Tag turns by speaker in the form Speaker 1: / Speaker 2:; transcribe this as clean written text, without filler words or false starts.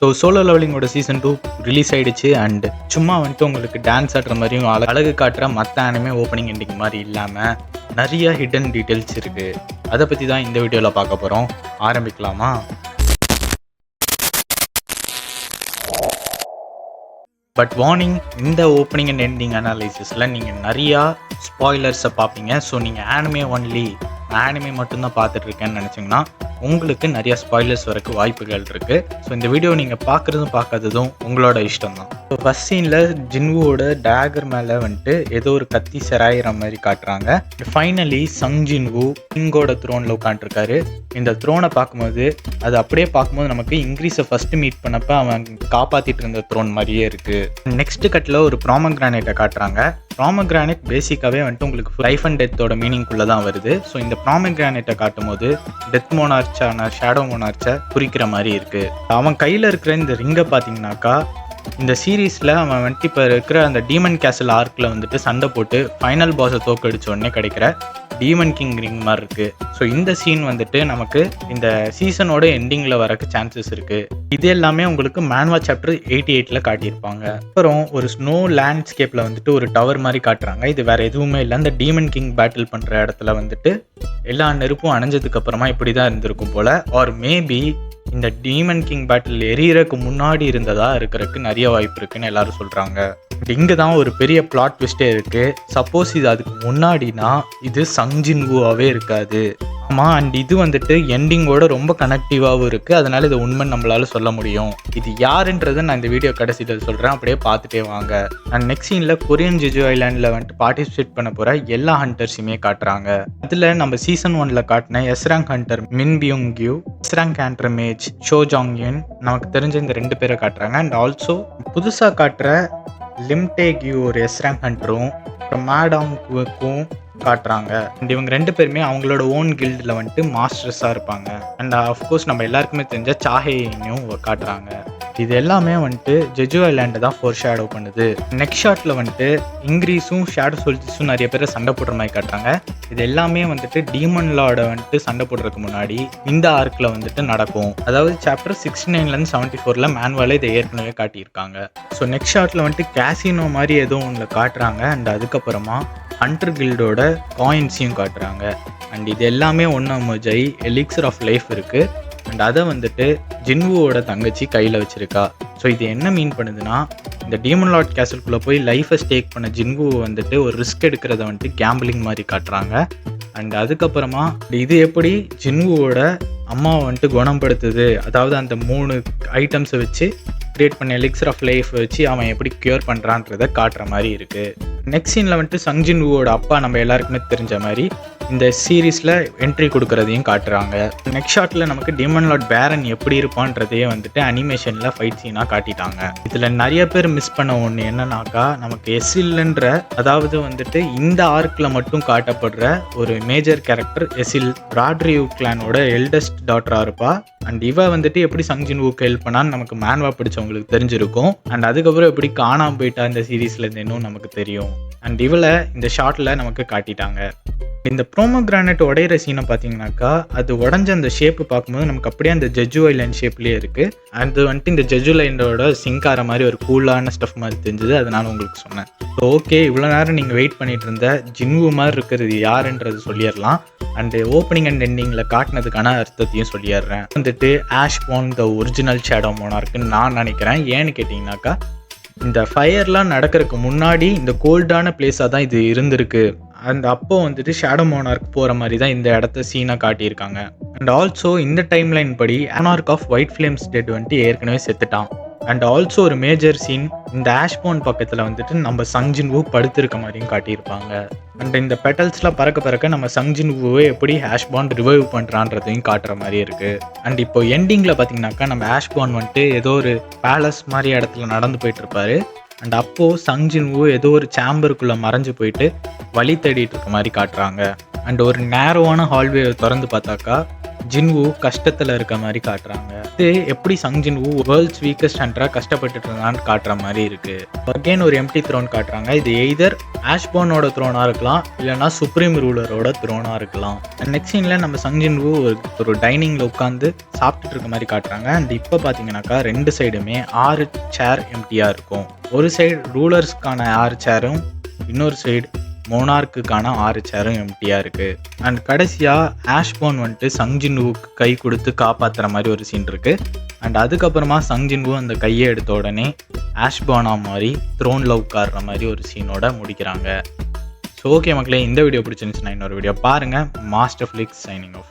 Speaker 1: So solo லெவலிங்கோட season 2 release ஆயிடுச்சு. And சும்மா வந்துட்டு உங்களுக்கு டான்ஸ் ஆடுற மாதிரியும் அழகு காட்டுற மற்ற அனிமே ஓப்பனிங் எண்டிங் மாதிரி இல்லாமல் நிறைய ஹிடன் டீட்டெயில்ஸ் இருக்குது. அதை பற்றி தான் இந்த வீடியோவில் பார்க்க போகிறோம். ஆரம்பிக்கலாமா? பட் வார்னிங், இந்த ஓப்பனிங் அண்ட் எண்டிங் அனாலிசிஸில் நீங்கள் நிறையா ஸ்பாய்லர்ஸை பார்ப்பீங்க. ஸோ நீங்கள் ஆனிமே மட்டும்தான் பார்த்துட்ருக்கேன்னு நினச்சிங்கன்னா உங்களுக்கு நிறைய ஸ்பாய்லர்ஸ் வரக்கு வாய்ப்புகள் இருக்குது. ஸோ இந்த வீடியோ நீங்கள் பார்க்குறதும் பார்க்காததும் உங்களோட இஷ்டம் தான். ஸோ ஃபஸ்ட் சீனில் ஜின்வுவோட டேகர் மேலே வந்துட்டு ஏதோ ஒரு கத்தி செராயிற மாதிரி காட்டுறாங்க. ஃபைனலி சங் ஜின்வு கிங்கோட த்ரோனில் உட்காந்துருக்காரு. இந்த த்ரோனை பார்க்கும்போது அது அப்படியே பார்க்கும்போது நமக்கு இங்கிரீஸை ஃபஸ்ட்டு மீட் பண்ணப்போ அவன் காப்பாற்றிட்டு இருந்த த்ரோன் மாதிரியே இருக்குது. நெக்ஸ்ட் கட்டில் ஒரு ப்ராமக்ரானேட்டை காட்டுறாங்க. ப்ராமக்ரானேட் பேசிக்காகவே வந்துட்டு உங்களுக்கு லைஃப் அண்ட் டெத்தோட மீனிங்குள்ளே தான் வருது. ஸோ இந்த ப்ராமக்ரானேட்டை காட்டும் போது டெத் மோனார்ச்சான ஷேடோ மோனார்ச்சை குறிக்கிற மாதிரி இருக்குது. அவன் கையில் இருக்கிற இந்த ரிங்கை பார்த்தீங்கன்னாக்கா இந்த சீரீஸில் அவன் வந்துட்டு இப்போ இருக்கிற அந்த டீமன் கேசல் ஆர்க்கில் வந்துட்டு சண்டை போட்டு ஃபைனல் பாஸை தோக்கடிச்ச உடனே கிடைக்கிற டீமன் கிங் ரிங் மாதிரி இருக்குது. ஸோ இந்த சீன் வந்துட்டு நமக்கு இந்த சீசனோட எண்டிங்கில் வரக்கு சான்சஸ் இருக்குது. இது எல்லாமே உங்களுக்கு மேன்வா சாப்டர் 88 காட்டியிருப்பாங்க. அப்புறம் ஒரு ஸ்னோ லேண்ட்ஸ்கேப்பில் வந்துட்டு ஒரு டவர் மாதிரி காட்டுறாங்க. இது வேறு எதுவுமே இல்லை, அந்த டீமன் கிங் பேட்டில் பண்ணுற இடத்துல வந்துட்டு எல்லா நெருப்பும் அணைஞ்சதுக்கு அப்புறமா இப்படி தான் இருந்திருக்கும் போல். ஆர் மேபி இந்த டீமன் கிங் பேட்டில் எரியறதுக்கு முன்னாடி இருந்ததா இருக்கிறதுக்கு நிறைய வாய்ப்பு இருக்குன்னு எல்லாரும் சொல்கிறாங்க. இங்கே தான் ஒரு பெரிய பிளாட் ட்விஸ்டே இருக்குது. சப்போஸ் இது அதுக்கு முன்னாடினா இது சங் ஜின்வுவாகவே இருக்காது. ஆமாம், அண்ட் இது வந்துட்டு எண்டிங்கோட ரொம்ப கனெக்டிவாகவும் இருக்குது. அதனால் இது உண்மைன்னு நம்மளால சொல்ல முடியும். இது யாருன்றதை நான் இந்த வீடியோ கடைசியில் சொல்கிறேன், அப்படியே பார்த்துட்டே வாங்க. அண்ட் நெக்ஸ்ட் சீனில் கொரியன் ஜெஜு ஐலாண்டில் வந்துட்டு பார்ட்டிசிபேட் பண்ண போகிற எல்லா ஹண்டர்ஸுமே காட்டுறாங்க. அதில் நம்ம சீசன் 1 காட்டின S rank hunter Min Byung Gyu, S rank hunter mage Choi Jong In, நமக்கு தெரிஞ்ச இந்த 2 பேரை காட்டுறாங்க. அண்ட் ஆல்சோ புதுசாக காட்டுற லிம்டே கியூ ஒரு எஸ்ராங் ஹண்டரும் மேடாங்கும் காட்டுறாங்க. அண்ட் இவங்க 2 பேருமே அவங்களோட ஓன் கில்டில் வந்துட்டு மாஸ்டர்ஸாக இருப்பாங்க. அண்ட் ஆஃப்கோர்ஸ் நம்ம எல்லாருக்குமே தெரிஞ்ச சாஹேயும் காட்டுறாங்க. இது எல்லாமே வந்துட்டு ஜெஜு ஐலாண்டை தான் ஃபோர் ஷேடோ பண்ணுது. நெக்ஸ்ட் ஷாட்டில் வந்துட்டு இங்கிரீஸும் ஷேடோ சோல்ஜர்ஸும் நிறைய பேரை சண்டை போடுற மாதிரி காட்டுறாங்க. இது எல்லாமே வந்துட்டு டீமன் லார்டை வந்துட்டு சண்டை போடுறதுக்கு முன்னாடி இந்த ஆர்க்கில் வந்துட்டு நடக்கும். அதாவது சாப்டர் 69 74 மேன்வால இதை ஏற்கனவே காட்டியிருக்காங்க. ஸோ நெக்ஸ்ட் ஷாட்டில் வந்துட்டு கேசினோ மாதிரி ஏதோ ஒன்று காட்டுறாங்க. அண்ட் அதுக்கப்புறமா ஹண்டர் கில்டோட காயின்ஸையும் காட்டுறாங்க. அண்ட் இது எல்லாமே ஒன்றாய் எலிக்சர் ஆஃப் லைஃப் இருக்குது. அண்ட் அதை வந்துட்டு ஜின்வுவோட தங்கச்சி கையில் வச்சுருக்கா. ஸோ இது என்ன மீன் பண்ணுதுன்னா, இந்த டீமன் லார்ட் கேசல்குள்ளே போய் லைஃபை ஸ்டேக் பண்ண ஜின்வுவை வந்துட்டு ஒரு ரிஸ்க் எடுக்கிறத வந்துட்டு கேம்பிளிங் மாதிரி காட்டுறாங்க. அண்ட் அதுக்கப்புறமா இது எப்படி ஜின்வுவோட அம்மாவை வந்துட்டு குணப்படுத்துது, அதாவது அந்த 3 ஐட்டம்ஸை வச்சு கிரியேட் பண்ண எலிக்சர் ஆஃப் லைஃப் வச்சு அவன் எப்படி க்யூர் பண்ணுறான்றதை காட்டுற மாதிரி இருக்குது. நெக்ஸ்ட் சீனில் வந்துட்டு சங் ஜின்வுவோட அப்பா நம்ம எல்லாருக்குமே தெரிஞ்ச மாதிரி இந்த சீரீஸில் என்ட்ரி கொடுக்குறதையும் காட்டுறாங்க. நெக்ஸ்ட் ஷாட்டில் நமக்கு டீமன் லார்ட் பேரன் எப்படி இருப்பான்றதையே வந்துட்டு அனிமேஷனில் ஃபைட் சீனாக காட்டிட்டாங்க. இதில் நிறைய பேர் மிஸ் பண்ண ஒன்று என்னன்னாக்கா, நமக்கு எசில்ன்ற அதாவது வந்துட்டு இந்த ஆர்க்கில் மட்டும் காட்டப்படுற ஒரு மேஜர் கேரக்டர் எசில் ராட்ரியூ கிளானோட எல்டஸ்ட் டாட்டராக இருப்பா. அண்ட் இவ வந்துட்டு எப்படி சங் ஜின்வுக்கு ஹெல்ப் பண்ணான்னு நமக்கு மேன்வா பிடிச்சவங்களுக்கு தெரிஞ்சிருக்கும். அண்ட் அதுக்கப்புறம் எப்படி காணாமல் போயிட்டா இந்த சீரீஸ்லேருந்து இன்னும் நமக்கு தெரியும். அண்ட் இவளை இந்த ஷார்ட்டில் நமக்கு காட்டிட்டாங்க. இந்த ப்ரோமோகிரானேட் உடையிற சீனை பார்த்தீங்கன்னாக்கா அது உடஞ்ச அந்த ஷேப்பு பார்க்கும்போது நமக்கு அப்படியே அந்த ஜெஜு ஐலாண்ட் ஷேப்லேயே இருக்குது. அது வந்துட்டு இந்த ஜெஜு ஐலாண்டோட சிங்கார மாதிரி ஒரு கூலான ஸ்டஃப் மாதிரி தெரிஞ்சுது, அதனால உங்களுக்கு சொன்னேன். ஸோ ஓகே, இவ்வளோ நேரம் நீங்கள் வெயிட் பண்ணிட்டு இருந்த ஜின்வு மாதிரி இருக்கிறது யாருன்றது சொல்லிடலாம். அண்டு ஓப்பனிங் அண்ட் எண்டிங்கில் காட்டினதுக்கான அர்த்தத்தையும் சொல்லிடுறேன். வந்துட்டு ஆஷ்பார்ன் த ஒரிஜினல் ஷேடோ மோனார்க்குன்னு நான் நினைக்கிறேன். ஏன்னு கேட்டிங்கனாக்கா, இந்த ஃபயர்லாம் நடக்கிறதுக்கு முன்னாடி இந்த கோல்டான பிளேஸாக தான் இது இருந்திருக்கு. அண்ட் அப்போ வந்துட்டு ஷேடோ மோனார்க் போகிற மாதிரி தான் இந்த இடத்த சீனாக காட்டியிருக்காங்க. அண்ட் ஆல்சோ இந்த டைம்லைன் படி monarch of white flames dead வந்துட்டு ஏற்கனவே செத்துட்டான். அண்ட் ஆல்சோ ஒரு மேஜர் சீன் இந்த ஆஷ்பார்ன் பக்கத்தில் வந்துட்டு நம்ம சங் ஜின்வு படுத்திருக்க மாதிரியும் காட்டியிருப்பாங்க. அண்ட் இந்த பெட்டல்ஸ்லாம் பறக்க நம்ம சங் ஜின்வுவை எப்படி ஆஷ்பார்ன் ரிவைவ் பண்ணுறான்றதையும் காட்டுற மாதிரி இருக்குது. அண்ட் இப்போ எண்டிங்கில் பார்த்தீங்கன்னாக்கா நம்ம ஆஷ்பார்ன் வந்துட்டு ஏதோ ஒரு பேலஸ் மாதிரி இடத்துல நடந்து போயிட்டு இருப்பாரு. அண்ட் அப்போது சங் ஜின்வு ஏதோ ஒரு சேம்பருக்குள்ளே மறைஞ்சு போயிட்டு வழி தேடிட்டு இருக்க மாதிரி காட்டுறாங்க. அண்ட் ஒரு நேரோவான ஹால்வே திறந்து பார்த்தாக்கா ஜின்வூ கஷ்டத்தில் இருக்க மாதிரி காட்டுறாங்க. இது எப்படி சங் ஜின்வூ வேர்ல்ட்ஸ் வீக்கஸ்ட் ஹண்டராக கஷ்டப்பட்டுட்டு இருந்தான்னு காட்டுற மாதிரி இருக்கு. அகெயின் ஒரு எம்டி த்ரோன் காட்டுறாங்க. இது எய்தர் ஆஷ்போனோட த்ரோனாக இருக்கலாம், இல்லைனா சுப்ரீம் ரூலரோட த்ரோனாக இருக்கலாம். நெக்ஸ்ட் சீனில் நம்ம சங் ஜின்வூ ஒரு டைனிங்கில் உட்காந்து சாப்பிட்டுட்டு இருக்க மாதிரி காட்டுறாங்க. அண்ட் இப்போ பார்த்தீங்கன்னாக்கா 2 சைடுமே 6 சேர் எம்டியாக இருக்கும். ஒரு சைடு ரூலர்ஸ்க்கான 6 சேரும், இன்னொரு சைடு மோனார்க்குக்கான 6 சேரும் எம்டியாக இருக்குது. அண்ட் கடைசியாக ஆஷ்போன் வந்துட்டு சங் ஜின்வூக்கு கை கொடுத்து காப்பாற்றுற மாதிரி ஒரு சீன் இருக்குது. அண்ட் அதுக்கப்புறமா சங் ஜின்வூ அந்த கையை எடுத்த உடனே ஆஷ்போனா மாதிரி த்ரோனில் உட்கார்ற மாதிரி ஒரு சீனோட முடிக்கிறாங்க. ஸோ ஓகே மக்களே, இந்த வீடியோ பிடிச்சிருந்துச்சுன்னா இன்னொரு வீடியோ பாருங்கள். Master flakes signing off.